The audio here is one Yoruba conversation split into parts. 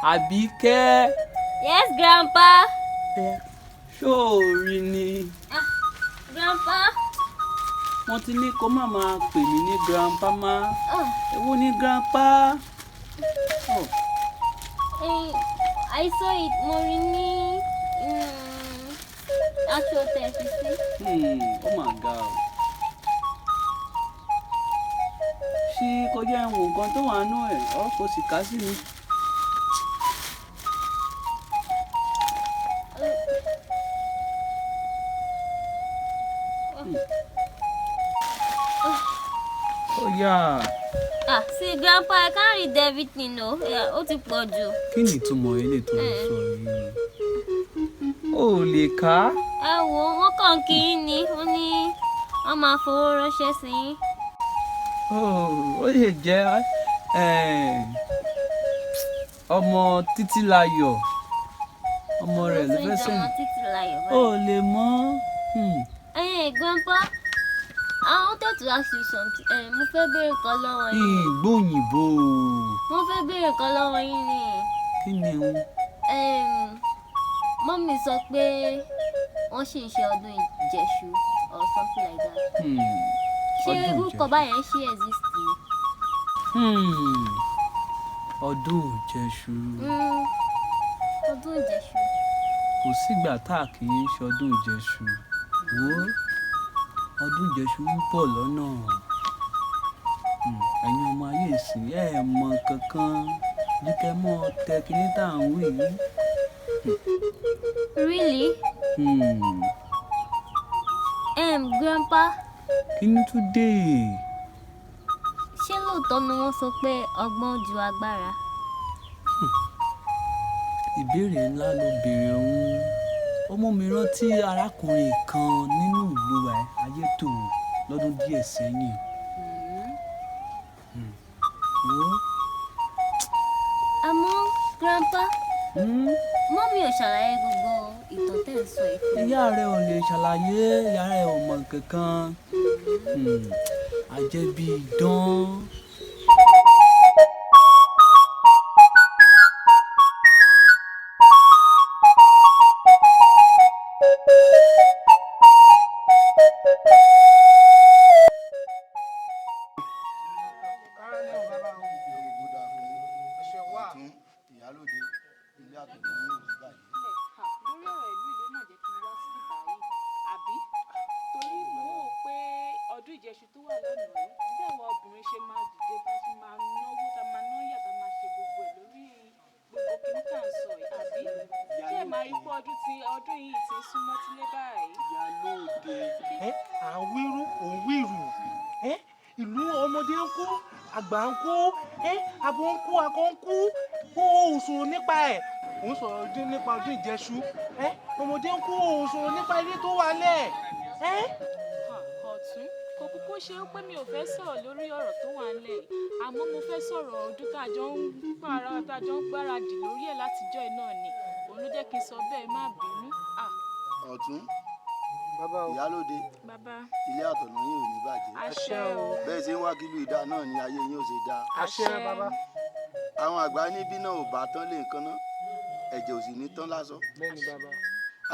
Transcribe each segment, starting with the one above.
Àbíkẹ́. Yes, Grandpa. Ṣóòrí ni. Grandpa. Wọ́n ti ní kó má máa pè mí ní Grandpa má. Èwo ni Grandpa? I saw it more in actual test. Oh my God. Ṣé kọjá ẹ̀wọ̀n nǹkan tó wà nú ẹ̀ ọ́ kò sì ká sí mi. Oh yeah. See, Grandpa, I can't read everything, no. Ó ti pọ̀ jù. Kí ni ìtumọ̀ ilé tó ń sọ yìí? O ò lè kà á. Ẹ wo, wọ́n kàn kí yín ni, wọ́n ní wọ́n máa fowó ránṣẹ́ sí yín. Ó lè jẹ́ ọmọ Títílayọ̀. Ọmọ rẹ̀ ló fẹ́ sẹ́yìn. O ò lè mọ̀. Grandpa, I wanted to ask you something. Mo fẹ́ béèrè kan lọ́wọ́ yín. Ìgbóyìnbó. Mo fẹ́ béèrè kan lọ́wọ́ yín ni. Kí ni o? Mọ́mí sọ pé wọ́n ṣì ń ṣe ọdún Ìjẹ̀ṣu or something like that. Ṣé orúkọ báyẹn ṣì exist ni? Ọdún Ìjẹ̀ṣu. Ọdún Ìjẹ̀ṣu. Kò sígbà tá a kì í ṣọdún Ìjẹ̀ṣu. Wo ọdún Ìjẹ̀ṣu ń bọ̀ lọ́nà. Ẹ̀yin ọmọ ayé ìsìn ẹ̀ mọ̀ kankan ní kẹ́ mọ́ tẹ kíní tá à ń wí yìí. Really? Grandpa. Kí ni tún dé? Ṣé lóòótọ́ ni wọ́n sọ pé ọgbọ́n ju agbára? Ìbéèrè ńlá ló béèrè òun. Ó mú mi rántí arákùnrin kan nínú ìlú wa Ayétòrò lọ́dún díẹ̀ sẹ́yìn. Àmọ́ Grandpa, mọ́mí ò ṣàlàyé gbogbo ìtàn tẹ́ ń sọ yìí. Ìyá rẹ̀ ò lè ṣàlàyé, ìyá rẹ̀ ò mọ̀ kankan. Àjẹbí idán. Ìlú ọmọdé ń kú, àgbà ń kú, abo ń kú, akọ ń kú, ó sọ̀rọ̀ nípa ẹ̀. Òun sọ̀rọ̀ nípa ọdún Ìjẹ̀ṣu. Ọmọdé ń kú, ó sọ̀rọ̀ nípa ilé tó wà lẹ̀. Ọ̀tún, kò kúkú ṣe é pé mi ò fẹ́ sọ̀rọ̀ lórí ọ̀rọ̀ tó wà nílẹ̀ yìí, àmọ́ mo fẹ́ sọ̀rọ̀ ọdún tájọ́ ń gbáradì lórí ẹ̀ látijọ́ ẹ̀ náà ni. Òun ló jẹ́ kí n sọ bẹ́ẹ̀, má bínú. Ọ̀tún. Bàbá o. Ìyálóde. Bàbá. Ilé àtọ̀nà yín ò ní bàjẹ́. Àṣẹ o. Bẹ́ẹ̀ ṣe ń wá kílù ìdá náà ni ayé yín ò ṣe dá. Àṣẹ bàbá. Àwọn àgbà níbí náà ò bá tán lé nǹkan náà, ẹ̀jẹ̀ ò sì ní tán lásán. Bẹ́ẹ̀ni bàbá.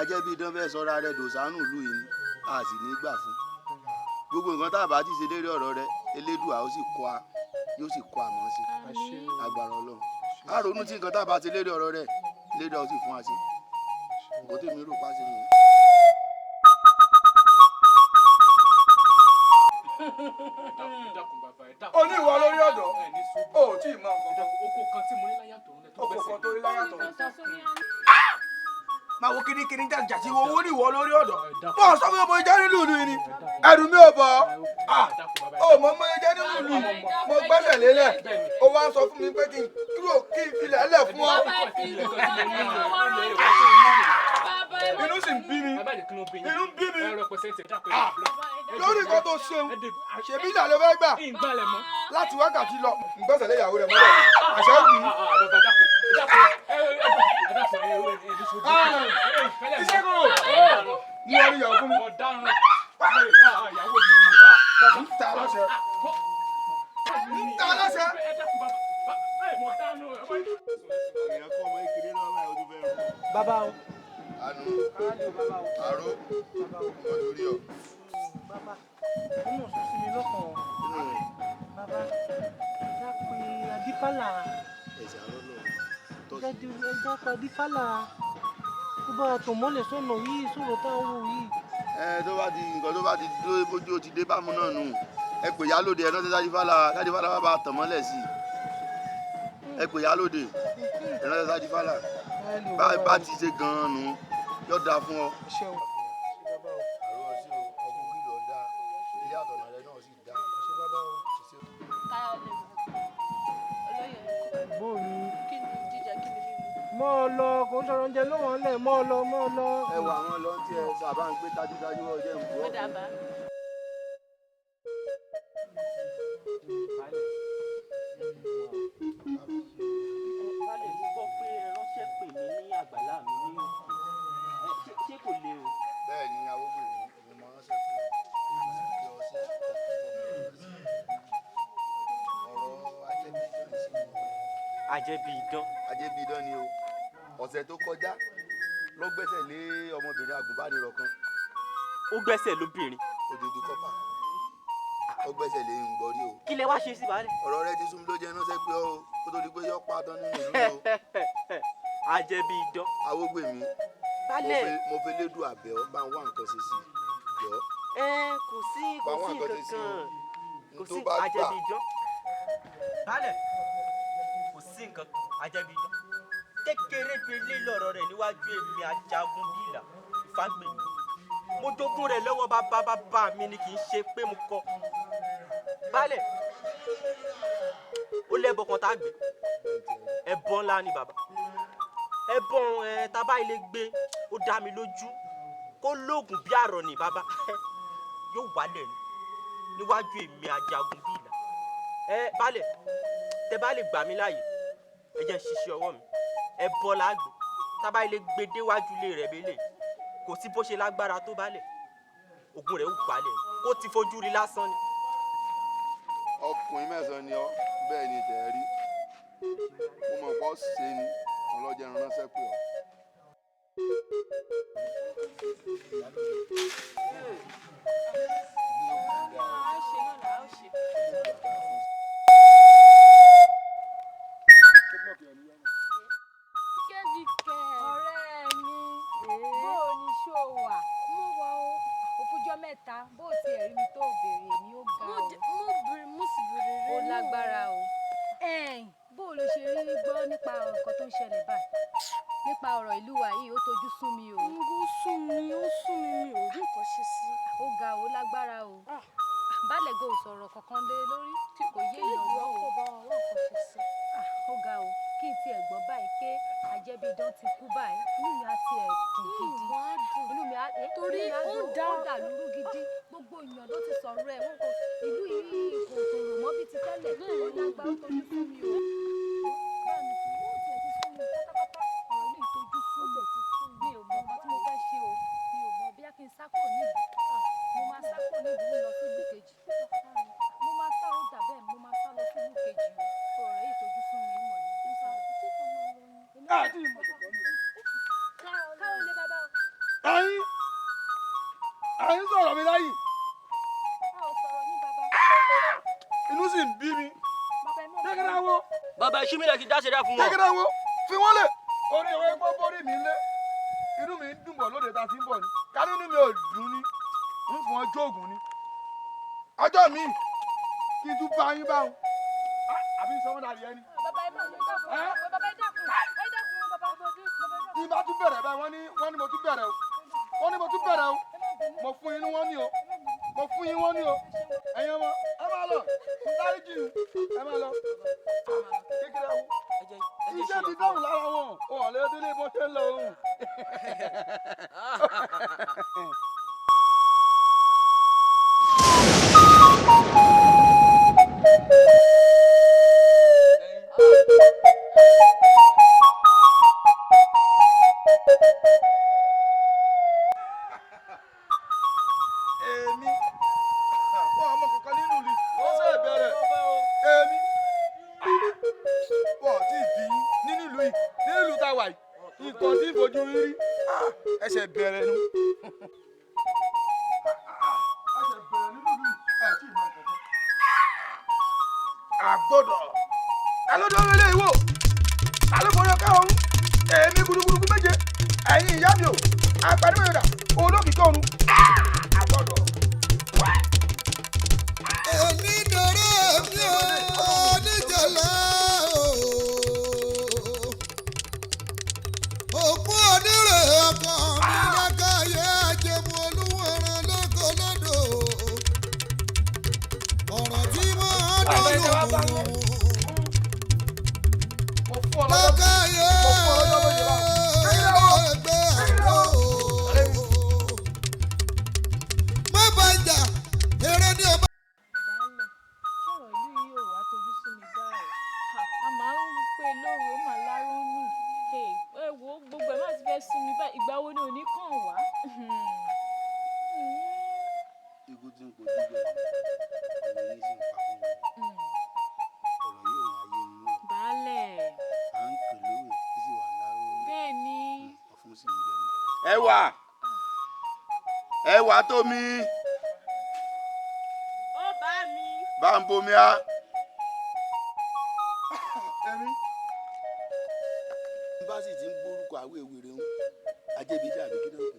Ajẹ́ bí idán fẹ́ sọ́ra rẹ̀ dòṣánù ìlú yìí ni a sì ní gbà fún. Gbogbo nǹkan tá a bá ti ṣe lérí ọ̀rọ̀ rẹ̀ Elédùà yóò sì kọ́ àmọ́ sí. Agbára Ọlọ́run. A ronú tí nǹkan tá a bá ti lérí ọ̀rọ̀ rẹ̀ Elédùà ó sì fún wa sí. Nǹkan tí mi rò pa sí nìyẹn. O ní ìwọ lórí ọ̀dọ̀ o ò tí ì mọ nǹkan. Oko kan tí mo ní láyàtọ̀ òun lẹ́tọ̀ Oko kan tó rí láyàtọ̀. Máa wo kirikiri jà sí owó ní ìwọ lórí ọ̀dọ̀. Bọ́ọ̀ sọ fún mi mo jẹ́ nínú ìlú yìí ni. Ẹrù mi ò bọ̀. O mọ mo jẹ́ nínú ìlú yìí. Mo gbẹ́sẹ̀ lélẹ̀. O wá sọ fún mi pé kí n kúrò kí n filẹ̀ lẹ̀ fún ọ. Inú sì ń bí mi. Inú ń bí mi. Lórí nǹkan tó ṣeun, ṣèbí ìlà ló fẹ́ gbà láti wákàtí lọ. Ìgbésẹ̀ lé ìyàwó rẹ̀ mọ́lẹ̀. Àṣẹ wù mí. Iṣẹ́ kúrò. Mú ọ ní ìyàwó fún mi. Ń ta aláṣẹ. Ń ta aláṣẹ. èèyàn kọ́ ọmọ kékeré náà láì ojú fẹ́ rú. bàbá o. àánú bàbá o. àró ọmọ lórí ọ. bàbá nínú sùn sí mi lọ́kàn. bàbá ẹja pé adífálà. ẹ̀sìn àárọ̀ náà. ẹja pé adífálà. ó bá a tàn mọ́lẹ̀ sọ́nà yìí sọ̀rọ̀ táwọn wò yìí. tó bá ti nǹkan tó bá ti dúró bójú ó ti dé bámu náà nù ẹ pè yálòdì ẹ náà tẹ sájífàlà bá bá tàn mọ́lẹ̀ sí i ẹ pè yálòdì ẹ náà tẹ sájífàlà bá ti ṣe gan-an nù yóò dáa fún ọ. mọ́ ọ lọ kò ń sọ̀rọ̀ oúnjẹ ló wọ́n lẹ̀ mọ́ ọ lọ. ẹ wà wọn lọ tí ẹ sábà ń gbé tájútájú ọjọ́ ìbú ọ. Baálẹ̀ mo gbọ́ pé ẹ ránṣẹ́ pè mí ní àgbàlá mi ní òkè ṣé kò le o. bẹ́ẹ̀ ni awógbèrè ni mo ránṣẹ́ pè mí kí ọ sí ọ̀rọ̀ àjẹbí idán. ajẹ́bí idán ni o ọ̀sẹ̀ tó kọjá ló gbẹ́sẹ̀ lé ọmọbìnrin àgùnbánirọ̀ kan. ó gbẹ́sẹ̀ lóbìnrin. òdòdó kọ́pà ó gbẹ́sẹ̀ lé ń gbọ́ rí o. kí lẹ wá ṣe sí baálẹ̀. ọ̀rọ̀ rẹ ti sún mi ló jẹ́ ránṣẹ́ pé ó kó tó di pé yọ pa tán nínú ìlú o. àjẹbí idán. awógbèmí baálẹ̀. mo fi lédùn àbẹ̀ ọ́ bá ń wá nǹkan ṣe sí i jọ. kò sí kankan kò sí àjẹbí idán. baálẹ̀ kò sí nǹkan àjẹbí idán. kékeré délé lọ̀rọ̀ rẹ̀ níwájú èmi ajagun bíìlà ìfàgbèmí. mo jogún rẹ̀ lọ́wọ́ bàbá mi ni kì í ṣe pé mo kọ́. baálẹ̀ ó lẹ́bọ kan tá a gbé ẹbọ ńlá ni bàbá. ẹbọ tábà ilé gbé ó dá mi lójú kó lóògùn bí àrọ̀ ni bàbá yóò wálẹ̀ ni níwájú èmi ajagun bíìlà. baálẹ̀ tẹ bá lè gbà mí láàyè ẹ jẹ́ n ṣiṣẹ́ ọwọ́ mi. ẹbọ la gbé tábà ilé gbé déwájú ilé rẹ̀ bẹ́lẹ̀ kò sí bó ṣe lágbára tó baálẹ̀ ogun rẹ̀ ó gbalẹ̀ kó ti fojú rí lásán ni. ọkùnrin mẹ́sàn-án ni ọ́ bẹ́ẹ̀ ni tẹ̀ rí mo mọ̀ pọ́ ṣe ni ọlọ́jẹ́ ránṣẹ́ pé ọ́. bó ti ẹ̀rí mi tó béèrè èmi ó ga o. mo sì béèrè rẹ. ó lágbára o. bó ló ṣe rí gbọ́ nípa nǹkan tó ń ṣẹlẹ̀ báyìí nípa ọ̀rọ̀ ìlú wa yìí ó tojú sú mi o. ó sún mi mi ò rí nǹkan ṣe sí. ó ga o lágbára o. baálẹ̀ go sọ̀rọ̀ kankan lé lórí kò yé èèyàn wọ́n o. ó ga o kí n tiẹ̀ gbọ́ báyìí pé àjẹbí idán ti kú báyìí inú mi á tiẹ̀ dùn gidi. inú mi á torí ó dà lúrú gidi gbogbo èèyàn ló ti sọ̀rọ̀ ẹ̀ wọ́n kò ìlú yìí kò tòrò mọ́ bí ti tẹ́lẹ̀ ó lágbá ó tojú sú mi o. báwo ni ó tiẹ̀ ti sú mi pátápátá ọ̀rọ̀ ní ìtojú sú mi mi ò mọ nǹkan tí mo fẹ́ ṣe o mi ò mọ bóyá kí n sá kúrò nílùú mo máa sá kúrò nílùú lọ sí ìlú kejì mo máa sá ó dà bẹ́ẹ̀ mo máa sá lọ sí ìlú kejì o ọ̀rọ̀ yìí tojú sú mi mọ̀ ní ìsá káwọn lè bàbá o. àyín sọ̀rọ̀ mi lẹ́yìn. a ò sọ̀rọ̀ ní bàbá. inú sì ń bí mi. bàbá wo. bàbá ìṣúmílẹ̀ ti dáṣẹ́ dá fún wọn. jẹ́gẹ́dá wo fi wọ́n lẹ̀. orí ìwé pọ́ bórí mi lé. inú mi ń dùn bọ̀ lóde tá a ti ń bọ̀ ni. kánú inú mi ò dùn ni. ń fún ọjọ́ ògùn ni. ọjọ́ mi kí n tún bá yín báwọn. àbí sọ́wọ́n dàbí ẹni. bàbá ẹ máa ń dákun bàbá ẹ dákun bàbá. tí n bá tún bẹ̀rẹ̀ báyìí wọ́n ní mo tún bẹ̀rẹ̀ o. wọ́n ní mo tún bẹ̀rẹ̀ o. mo fún yín wọ́n ní o. mo fún yín wọ́n ní o. ẹ̀yin ọmọ ẹ máa lọ. dárí jì ẹ máa lọ. kékeré wo. iṣẹ́ ti dáhùn lára wọn. o ò lè délé bó ṣe ń lọ òun. tí nǹkan tí ìfojú rí ẹsẹ̀ bẹ̀rẹ̀ nu. ẹsẹ̀ bẹ̀rẹ̀ nínú ìlú ẹ̀ tí ì máa kọ̀ọ̀kan. àgbọ̀dọ̀ ta ló dánwó ilé ìwò ta ló fọyọ́ káwọn èmi gudugudu méje ẹ̀yin ìyá mi o àgbàdo mẹ́ta olókìkí ọ̀run àgbọ̀dọ̀. onídọ̀rọ̀ mi ò níjọ̀lá òkú onírè ọkàn mi lákàyè àjẹmú olúwọ̀ràn lóko lọ́dọ̀ ọ̀rọ̀ tí mo dọ̀yọ̀ lákàyè ẹgbẹ́ àrò má bàjá eré ní ọba. ọ̀rọ̀ ìlú yìí ò wá tojú sí mi báyìí. A máa ń pè lóru ó máa láró nù. Ẹ wo gbogbo ẹ̀ má ti fẹ́ sún mi báyìí. Ìgbà wo ni òní kàn wá? ikú tí ń kojú bẹ̀rẹ̀ òun ní sí ń pa fún wọn. ọ̀rọ̀ yìí òun ayé inú ẹ̀. Baálẹ̀. à ń pè lówe tí sì wà láró. Bẹ́ẹ̀ ni. ọ̀fun sì ń gbẹ̀mí. ẹwà tómi. Ó bá mi. bá ń bomi á. ẹ̀rín. bá sì ti ń gbórúkọ àwọn èwèrè ń ajébídé àbí kí náà kù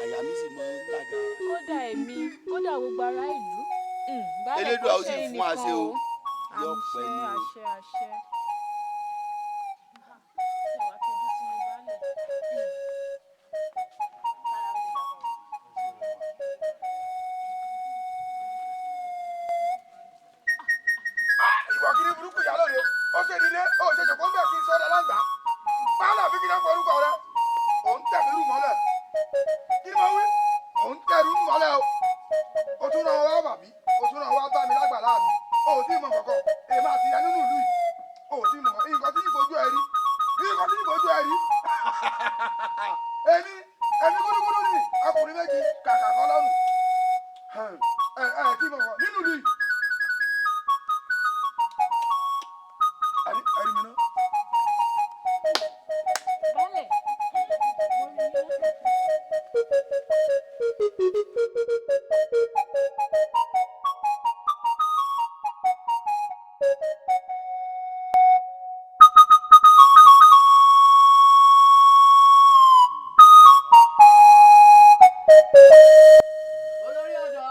àyà mi sì mọ lága. Kódà èmi, kódà gbogbo ará ìlú. Baálẹ̀ Elédùà kò ó sì ṣe fún ẹnìkan àṣẹ o. yóò Àṣẹ, pẹ́ ní o. àṣẹ, àṣẹ. Ṣé wàá tojú sí mi baálẹ̀? ìwọ kiri burúkú ìyá lóde ó ṣe nílé ó ṣe jòkó ń bẹ̀ kí n sọ́dọ̀ láǹgbá pàálà bí kí n kọ orúkọ rẹ òun tẹ̀mí rú mọ́lẹ̀ kí ni mo wí òun tẹ̀rù mọ́lẹ̀ o tún ràn wá bàbí o tún ràn wá bá mi lágbàlá mi o ò tí ì mọ kọ̀kọ̀ èmi àti ìyá nínú ìlú yìí o ò tí ì mọ nǹkan tí ìfojú ẹ rí nǹkan tí ìfojú ẹ rí èmi gúdúgúdú ni ọkùnrin méjì kàkà kọ́ lọ́rùn tí ì mọ kọ̀ nínú ìlú yìí. ẹ̀rí mi náà. Baálẹ̀, mo rí yín lọ́sẹ̀. olórí ọ̀dọ́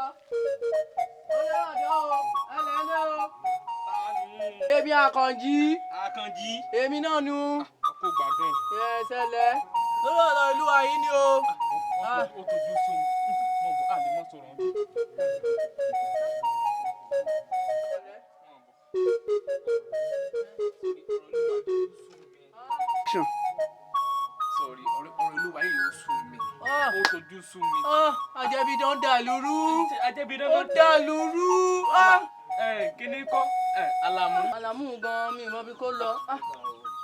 o ẹlẹ́lẹ́ o. èmi àkànjí èmi náà nu. kó gbádùn. ṣẹlẹ̀ lórí ọ̀rọ̀ ìlú wa yìí ni o. ó tójú sún mọ̀ bọ́ àlè mọ́ sọ̀rọ̀ ọdún. sọ̀rí ọ̀rọ̀ olúwa yìí ó sún mi. ó tójú sún mi. àjẹbídán dà lúrú. ajẹ́bídán ó dà lúrú. kíní kọ́ alamu. gan mi mọ bí kò lọ.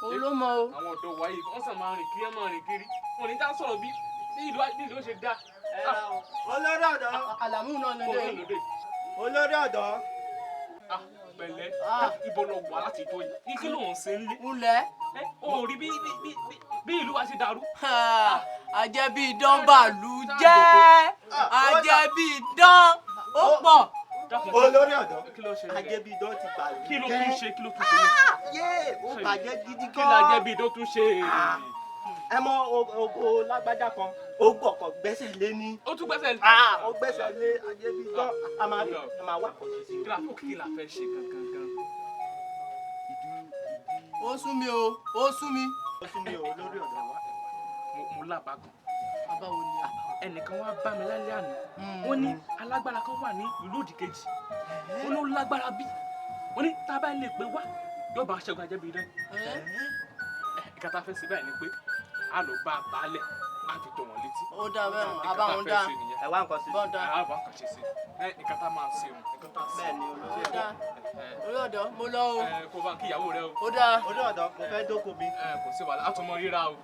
òun ló mọ o. àwọn ọ̀dọ́ wa yìí wọ́n sàn máa rìn kiri ẹ̀ máa rìn kiri wọn ní ká sọ̀rọ̀ bí ìlú ó ṣe dá. olórí ọ̀dọ́. àlàmú náà ló dé. olórí ọ̀dọ́. pẹ̀lẹ́ ibo lọ wà láti tó yìí kí ló ń ṣe ń lé. ńlẹ̀. o ò rí bí ìlú wa ṣe dàrú. àjẹbídán bàlú jẹ́ àjẹbídán ó pọ̀. olórí ọ̀dọ́ kí ló ṣe ajẹ́bídán ti bàjẹ́. kí ló tún ṣe yé ó bàjẹ́ gidi kí gan. ló ajẹ́bídán tún ṣe. ẹ mọ ogo lágbájá kan ó gbọ̀kọ̀ gbẹ́sẹ̀ lé ní. ó tún gbẹ́sẹ̀ lé. ó gbẹ́sẹ̀ lé ajẹ́bídán a máa wá kọ̀ sí. kí la fẹ́ ṣe gangan. ó sún mi o ó sún mi. ó sún mi o olórí ọ̀dọ́ wa. mo lábàá kan. báwo ni. ẹnìkan wá bá mi lálẹ́ àná wọ́n ní alágbára kan wà ní ìlú òdì kejì wọ́n ló lágbára bí wọ́n ní tá a bá lè pé wá yóò bá ṣẹ́gun ajẹ́bídán. ìkàtà fẹ́ sí báyìí ni pé a lọ bá a baálẹ̀ a fi tó wọn létí. ó dá bẹ́ẹ̀ mọ̀ abáwọn dá ẹ wá nǹkan sí. bọ́ọ̀dá. àwọn kan ṣe sí ìkàtà máa ṣe òun ìkàtà sí. bẹ́ẹ̀ ni olórí ó dá orí ọ̀dọ́ mo lọ o. kó bá ń kí ìyàwó rẹ o. ó dá. olórí ọ̀dọ́ mo fẹ́ dóko mi. kò sí wàhálà àtọmọ ríra o.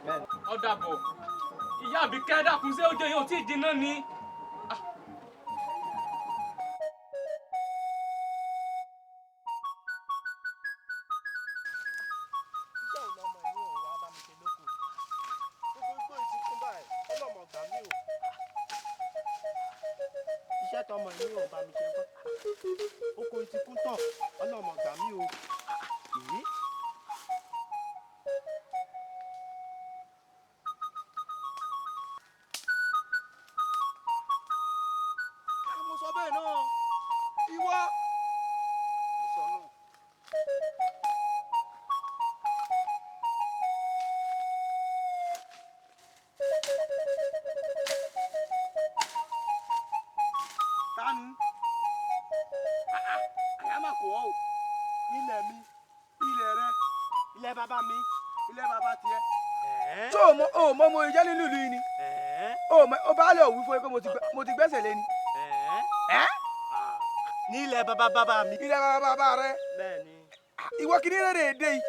ó dàbọ̀ ìyá àbí kẹ́ẹ́dàkùn sí oúnjẹ yóò tí ì jiná ni. iṣẹ́ tọmọ yìí ò bá mi ṣe kọ́. Oko ti kú tán ọlọ́mọ gbà mí o. Mo sọ bẹ́ẹ̀ náà ìwọ. Mo sọ náà. Tanu. Àyà máa kó ọ o. Ilẹ̀ mi, ilẹ̀ rẹ, ilẹ̀ bàbá mi, ilẹ̀ bàbá tiẹ̀. Ṣé o mọ mo jẹ́ nínú ìlú yìí ni? O bá lè wí fún ẹ pé mo ti gbẹ́sẹ̀ lé ni. Ní ilẹ̀ bàbá mi. Ilẹ̀ bàbá rẹ. Bẹ́ẹ̀ni. Ìwọ kìíní rẹ̀ dé yìí.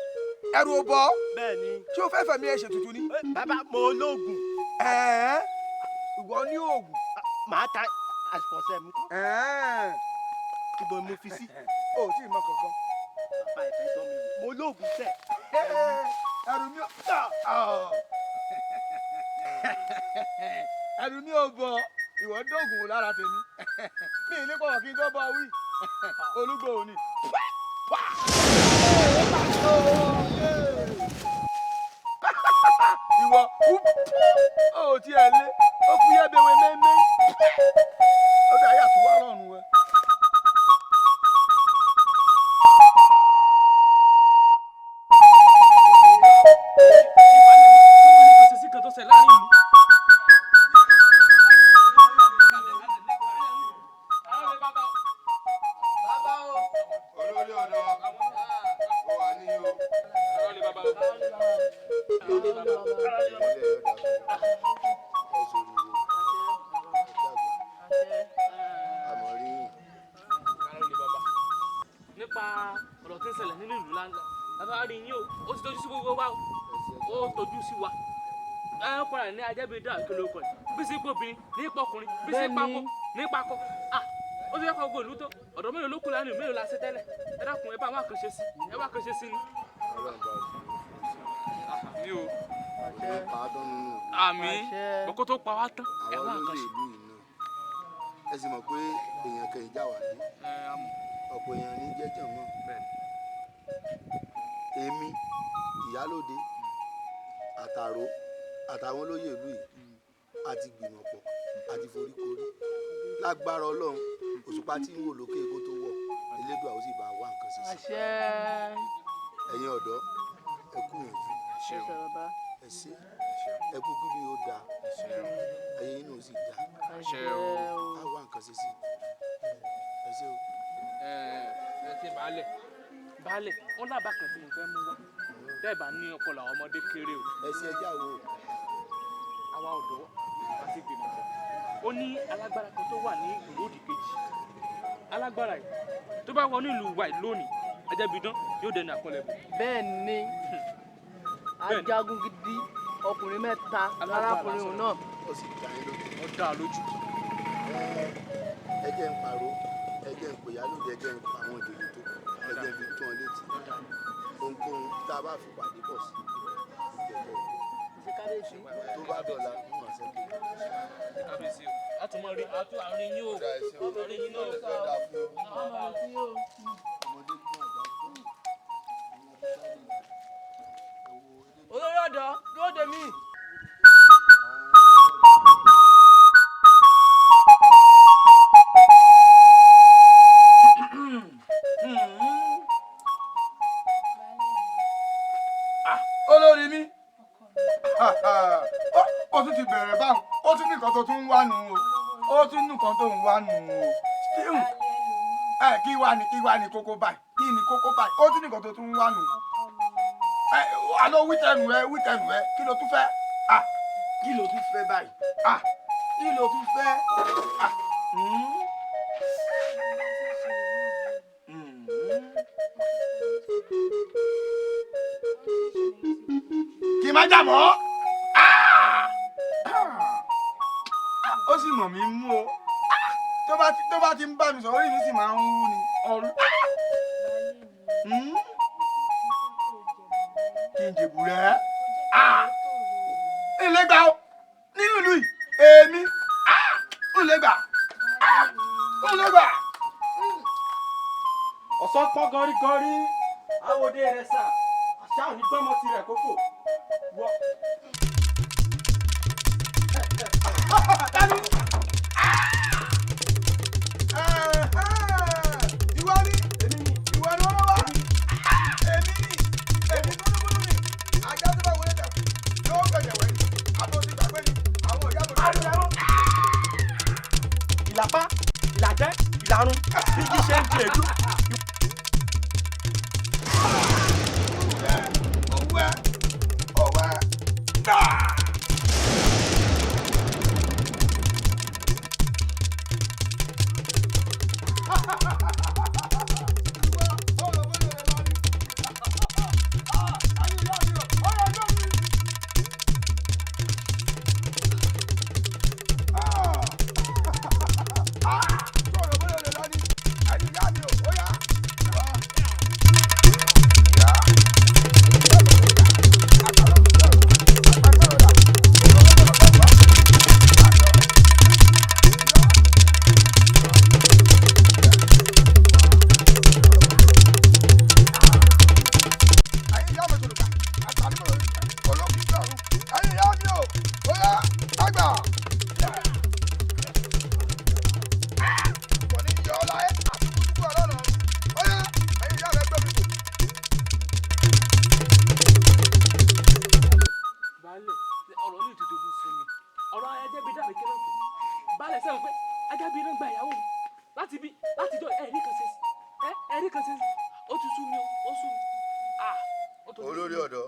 Ẹ̀rù ò bọ̀. Bẹ́ẹ̀ni. Ṣé o fẹ́ fẹ̀mí ẹ̀ ṣètùtù ni? Bàbá mo lóògùn. Ìwọ ní oògùn. Màá ta àṣìkọ̀sẹ̀ mi kọ́. Ibo mo fi sí. O tí ì mọ kankan. Bàbá ẹ̀ fẹ́ dán mi wò. Mo lóògùn sẹ̀. Ẹ̀rù mi ò ẹ̀rù mi ò bọ̀. Ìwọ dóògùn lára tèmi. Mi ì ní pọ̀ kí n tó bá wí. Olúgbò ò ní. Ìwọ ó ti ẹ̀ lé. Ó fi yẹ́ bẹ̀wẹ̀ mẹ́mẹ́. Ó dà yà tó wá lọ́rùn wẹ̀. Ajẹ́bídá ìkọlù ọkọ̀ bí sí gbòbin ní pọkùnrin bí sí pákó ní pakọ ó ti fẹ́ kọ́ gbòòlù tó ọ̀dọ̀ mélòó ló kù lánàá mélòó la ṣe tẹ́lẹ̀ ẹ dákun ẹ bá wà kàn ṣe sí ẹ wà kàn ṣe sí ni. ní o àmì bọ́kọ́ tó pa wá tán ẹ wà kàn ṣe. ẹ sì mọ̀ pé èèyàn kẹ̀yìn já wà ní ọ̀pọ̀ èèyàn ní jẹ́jẹ̀ mọ́ èmi ìyálóde àtàrò àtàwọn olóyè ìlú yìí àti gbìmọ̀ pọ̀ àti foríkorí lágbára ọlọ́run òṣùpá tí ń wò lókè kó tó wọ̀ elédùà ó sì bá wá nǹkan ṣe sí. ẹ̀yin ọ̀dọ́ ẹ kú yànjú ẹ ṣe ẹ kú kí ni ó da ayé inú ó sì da á wá nǹkan ṣe sí ẹ ṣe o. ẹ ti baálẹ̀ wọn lábàá kan tí mo fẹ́ mú wá bẹ́ẹ̀ bá ní ọpọlọ àwọn ọmọdé kéré o. ẹ ṣe ẹjẹ́ àwọ̀ àwa ọ̀dọ́ àti ìgbìmọ̀ ó ní alágbára kan tó wà ní ìlú òdì kejì alágbára yìí tó bá wọ ní ìlú wa lónìí Ajẹ́bídán yóò dẹni àkọlẹ̀ bò. bẹ́ẹ̀ ni ajagun gidi ọkùnrin mẹ́ta arákùnrin òun náà. ó sì dá yín lójú. ó dá a lójú. ẹ jẹ́ ń pàrọ̀ ẹ jẹ́ ń pè yálòdì ẹ jẹ́ ń pa àwọn ìjòyè tó ẹ jẹ́ ń fi tún ọ létí ohunkóhun tá a bá fi pàdé pọ̀ sí tó bá dọ̀la ń wọ̀n sẹ́kẹ̀. a tún mọ̀ rí àárín yín o àárín yín náà. olórí ọ̀dọ́ dúró dè mí. olórí mi ó tún ti bẹ̀rẹ̀ báwọn ó tún ní nǹkan tó tún ń wá nù o ó tún ní nǹkan tó ń wá nù o kí wá ní kókó báyìí kí ní kókó báyìí ó tún ní nǹkan tó tún ń wá nù àlọ́ wítẹ̀nù ẹ kí ló tún fẹ́ kí ló tún fẹ́ báyìí kí ló tún fẹ́ kí má jà mọ́ ó sì mọ̀ mí mú o tó bá ti ń bá mi sọ orí mi sì máa ń wú ni ọ̀rú kí n jèbù rẹ̀ ilé gbà ó nínú ìlú yìí èmi ilé gbà orí àwòdè rẹ̀ sà àṣà òní gbọ́mọ tirẹ̀ kókò wọ. ìwọ ni ìwọ ni wọ́n wá èmi tó lóbólú mi ajá tó bá wọlé dàkú yóò gbẹ̀yẹ̀ wẹ̀ ni àbòsí gbàgbé ni àwọn ìyá tó dé. ìlàpá ìlàjẹ́ ìlàrun bí kí ṣe ń di èdú. òwe náà. olórí ọ̀dọ́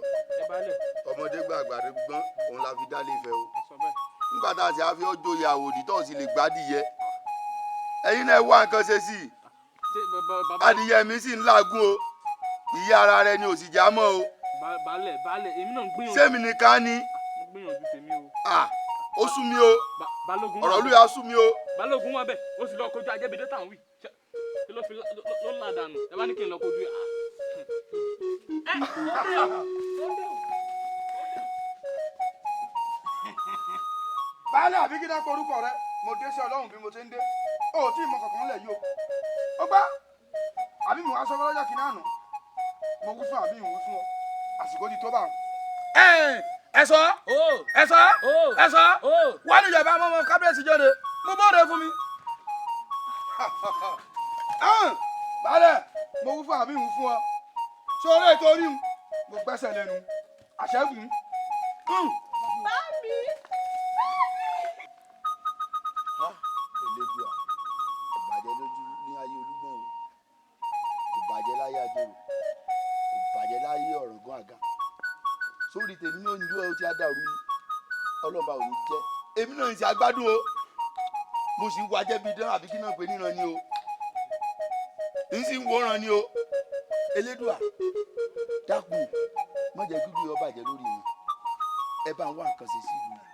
ọmọdé gbàgbà gbọ́n òun la fi dálé ìfẹ́ o nígbà tá a sì á fi ọjọ́ ìyá àwòdì tó sì lè gbádìyẹ ẹ̀yin náà wá nǹkan ṣe sí i adìyẹ mi sì ń làágùn o ìyá ara rẹ ni ò sì já mọ́ o. baálẹ̀ èmi náà ń gbìyànjú. sẹ́mi nìkan ni. mo gbìyànjú tèmi o. ó sú mi o ọ̀rọ̀ olú yà sú mi o. balógun wà bẹ́ẹ̀ ó sì lọ kojú ajẹ́bídé táwọn wí ló fi ló là dànù ẹ bá ní kí n lọ kojú ẹ. baálé àbí kí dákọ̀ orúkọ rẹ mo dé sí ọlọ́run bí mo ti ń dé o ò tí ì mọ kankan lẹ̀ yìí o ó gbá àbí mo wá sọ lọ́jọ́ kìíní àná mo wú fún àbí ìwú fún ọ àsìkò ti tó bá wọn. ẹ̀sọ́ wà ní ìjọba ọmọ kábíyèsí jáde mo bọ́ọ̀dẹ fún mi. baálé mo wú fún àbí ìwú fún ọ sọ orí ètò orí mu mo gbẹ́sẹ̀ lẹ́nu àṣẹ́gun. Elédùà ìbàjẹ́ lójú ní ayé olúgbọ̀n o kò bàjẹ́ láyé ajérò kò bàjẹ́ láyé ọ̀rọ̀gán àga sórí tèmi náà ń dúró tí a dàrú ni ọlọ́ba ò ní jẹ́ èmi náà ń ṣe agbádùn o mo sì ń wájẹ́ bíi dán àbí kí náà pé níran ni o ń sì ń wòran ni o Elédùà dákun má jẹ́ dúdú yọ bàjẹ́ lórí mi ẹ bá ń wá nǹkan ṣe sí ìlú yìí.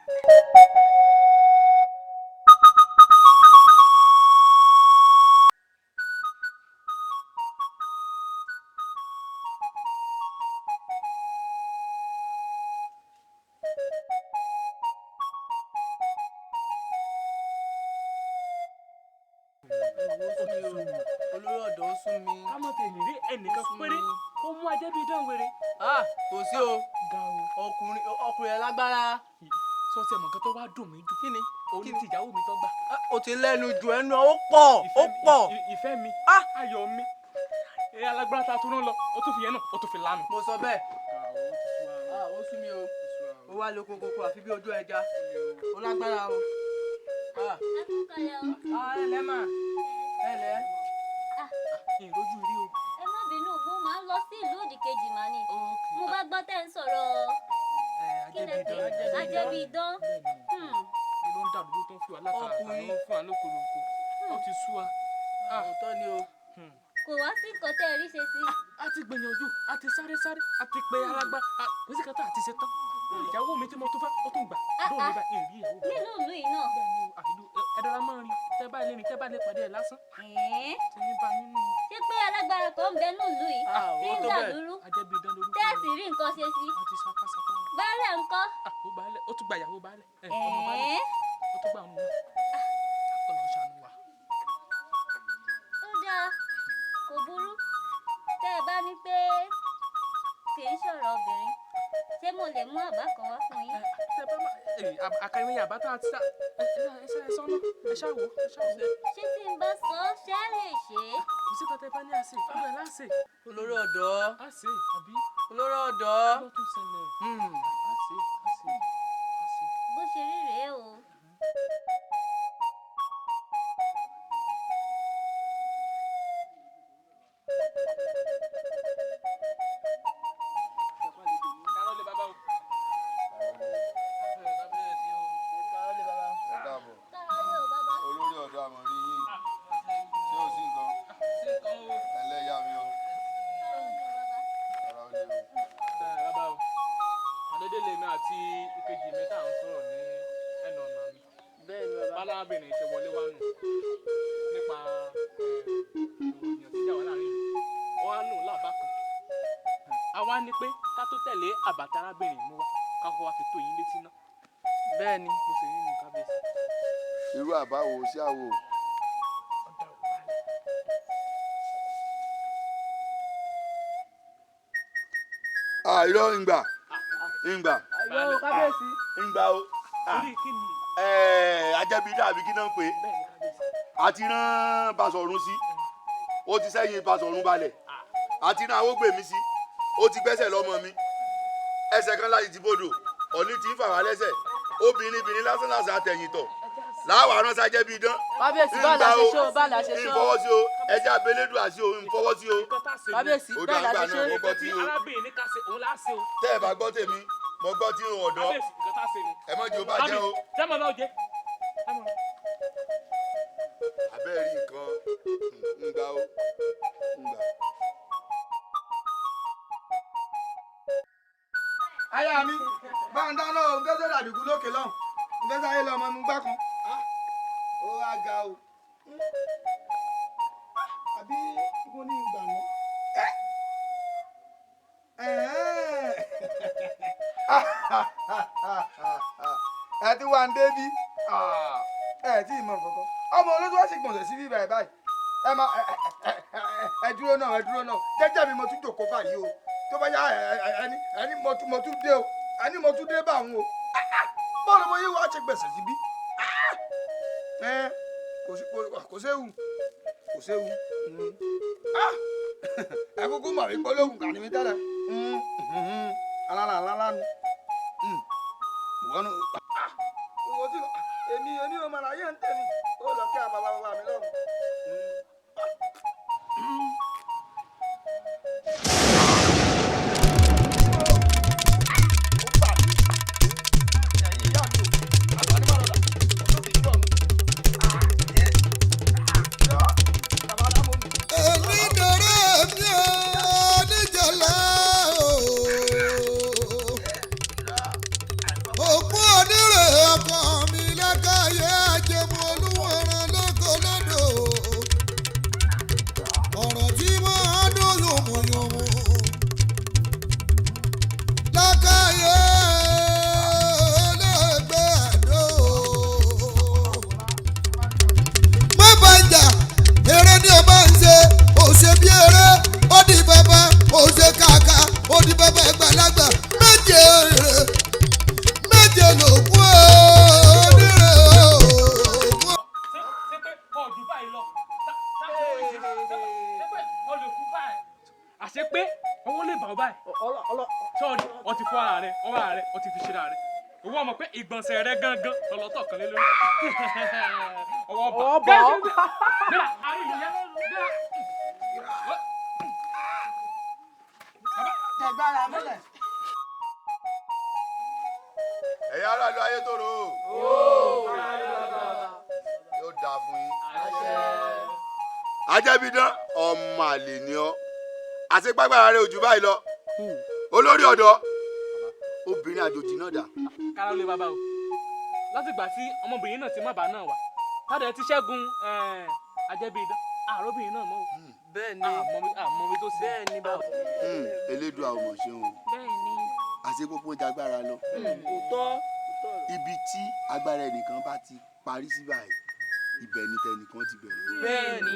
olórí ọ̀dọ́ ó sún mi. ká mọ̀ tẹ̀lé rí ẹnìkan péré kó mú ajẹ́bídán wèrè. kò sí o ọkùnrin ẹ̀ lágbára. sọ ti ẹ̀mọ̀ kan tó wá dùn mí jù. kí ni òun ti ìyàwó mi tó gbà. o ti lẹ́nu jù ẹnu ó pọ̀. ìfẹ́ mi ayọ̀ mi alágbára ta tó rán lọ ó tún fi yẹn náà ó tún fi lánàá. mo sọ bẹ́ẹ̀ ó sún mi o ó wá lóko kókó àfi bí ojú ẹja ó lágbára o. ẹ lẹ́ mà ẹ lẹ́. ìrojú rí o. ẹ má bínú mo máa ń lọ sí ìlú òdìkejì mà ni mo bá gbọ́ tẹ́ ń sọ̀rọ̀ ajẹ́bídán. kí ló ń dàdúgbò tó ń fi wà lákàrà ló ń fún wa lókolòkò ó ti sú wa. òótọ́ ni o. kò wá sí nǹkan tẹ́ ẹ rí ṣe sí. a ti gbìyànjú a ti sáré a ti pe alágbá kò sí kátà àti ṣetán ìyàwó mi tí mo tún fẹ́ ó tún gbà lóun ní bá ìrì ìyàwó. nínú ìlú yìí náà. ẹ̀dọ́ra máa ń rí tẹ́ bá lè rìn tẹ́ bá lè pàdé ẹ̀ lásán. ti ní bá nínú. ṣé pé alágbára kan ń bẹ nínú ìlú yìí tí ń dàlúrú tẹ́ẹ̀sì rí nǹkan ṣe sí. baálẹ̀ ńkọ́. ó tún gba ìyàwó baálẹ̀ ọmọ baálẹ̀ ó tún gba òun náà ó lọ ṣàánú wa. ó dáa kò burú tẹ́ tẹ́ ẹ bá ní pé kì í sọ̀rọ̀ obìnrin ṣé mo lè mú àbá kan wá fún yín. àkàìmọ̀ yàbá tá a ti sá ẹ sọ́nà ẹ ṣáwó. ṣé tí n bá sọ ṣé ẹ lè ṣe é. kò sí kọ́tẹ́ bá ní àṣẹ ìfúnná ẹ̀ láṣẹ. olórí ọ̀dọ́. àṣẹ àbí. olórí ọ̀dọ́. ló tún ṣẹlẹ̀. àṣẹ. bó ṣe rí rèé o. Arábìnrin ṣe wọlé wá nù nípa ìròyìn tí jà wá láàrin ìlú wọn á nù lábá kan àwa ní pé ká tó tẹ̀lé àbàtà arábìnrin mú wa ká kọ́ wa fi tó yín létí ná. bẹ́ẹ̀ ni mo sì rí nínú kábíyèsí. irú àbá wo sí àwò. irọ́ ìgbà irọ́ kábíyèsí. ìgbà o. ajẹ́bí dàbí kí náà ń pè é àti rán Basọ̀run sí ó ti sẹ́yìn Basọ̀run balẹ̀ àti rán Awógbèmí sí ó ti gbẹ́sẹ̀ lọ́mọ mi ẹsẹ̀ kan láti ti bodò ọ̀ní ti ń fà wá lẹ́sẹ̀ obìnrin lásán lásán àtẹ̀yìntọ̀ láwà rán sájẹ́ bíi dán. kábíyèsí bá la ṣe ṣó bá la ṣe ṣó. ìfọwọ́ sí o ẹja abelédùn àti o ìfọwọ́ sí o. kábíyèsí bẹ́ẹ̀ la ṣe ṣó. tẹ́ ẹ bá gbọ́ tèmi mo gbọ́ tí ń ọ̀dọ́ ẹ mọ̀ jẹ́ o bá jẹ́ o. abẹ́rẹ́ nǹkan ń gbà ó ń gbà. aya mi bá ń dáná o gẹ́gẹ́ dàbíkú lókè lọ́hùn gẹ́gẹ́ ayé lọ́mọ mi gbá kan ó wá ga o àbí ibo ní ìgbà náà ẹ ti wá ń débí ẹ tí ì mọ kankan ọmọ olójú wá sì gbọ̀nsẹ̀ sí bíbá ẹ báyìí ẹ má ẹ dúró náà jẹ́jẹ́ mi mo tún jòkó báyìí o tó bá yá ẹni mo tún dé o ẹni mo tún dé bá àwọn o bọ́ọ̀lù mo yí wá ṣe gbèsè síbí kò séwu ẹ kúkú mọ̀ wípé olóhùn kà ní mi tẹ́lẹ̀ alálàálá nu èmi ò mọ̀ láyé ń tẹ̀mí ó lọ kí àbàbà mi lọ́rùn. ìgbọ̀nsẹ̀ rẹ gángan lọ́lọ́tọ̀ kan lé lórí ọwọ́ bá gbéra àárín ìyá ẹ̀yin aráàlú ayé tó rò ó yóò dáa fún yín. ajẹ́bídán ọmọ àlè ni ọ́ àṣepágbára rẹ ò jù báyìí lọ olórí ọ̀dọ́ obìnrin àjòjì náà dà. kára ó lé bàbá o láti ìgbà tí ọmọbìnrin náà ti má bàa náà wá tádà ti ṣẹ́gun ajẹ́bídán àròbìnrin náà mọ́ o. bẹ́ẹ̀ ni àmọ́ mi tó sí. bẹ́ẹ̀ ni bàbá. elédùn àwọn ọmọ ṣeun o. bẹ́ẹ̀ ni. àṣepọ̀pọ̀ jagbára lọ. òótọ́. ibi tí agbára ẹnìkan bá ti parí sí báyìí ibẹ̀ ni tẹnìkan ti bẹ̀rẹ̀. bẹ́ẹ̀ ni.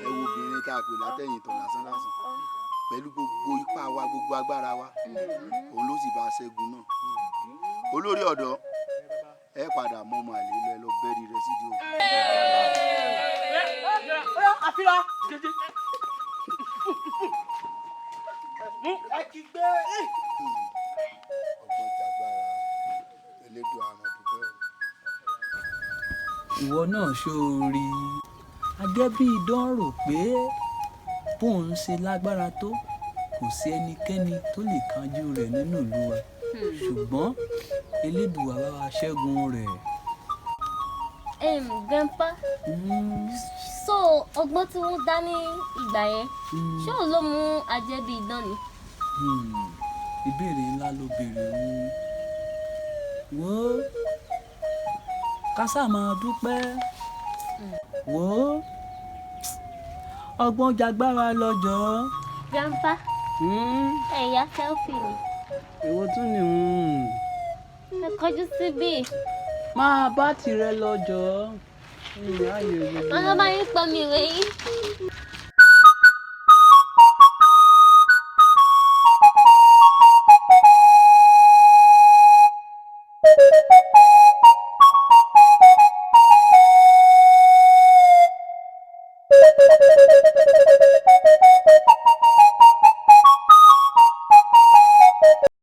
ẹ wo obìnrin tá a pè látẹ̀yìn tọ̀ lásán lásán pẹ̀lú gbogbo ipá wa gbogbo agbára wa òun ló sì bá ṣẹ́gun náà olórí ọ̀dọ́ ẹ padà mọ ọmọ àlè lọ ẹ lọ bẹ́ẹ̀rì rẹ sídìí òkú. àfihàn. ẹ kì í gbé. ọgbọ́n jàgbára elédùn àrùn dúpẹ́ o. ìwọ náà ṣóorí agẹ́bí idán rò pé bóun ṣe lágbára tó kò sí ẹnikẹ́ni tó lè kanjú rẹ̀ nínú ìlú wa ṣùgbọ́n elédùà bá wa ṣẹ́gun rẹ̀. Grandpa so ọgbọ́n tí wọ́n dá ní ìgbà yẹn ṣé òun ló mú ajẹ́bí idán ni. ìbéèrè ńlá ló béèrè òun wò ó kásá máa dúpẹ́ wò ó ọgbọ́n jagbára lọ́jọ́. Grandpa ẹ̀yà selfie ni. èwo tún ni ẹ kọjú síbí. máa bá tirẹ̀ lọ́jọ́. Màá bá yín pọ̀ mi ìwé yín.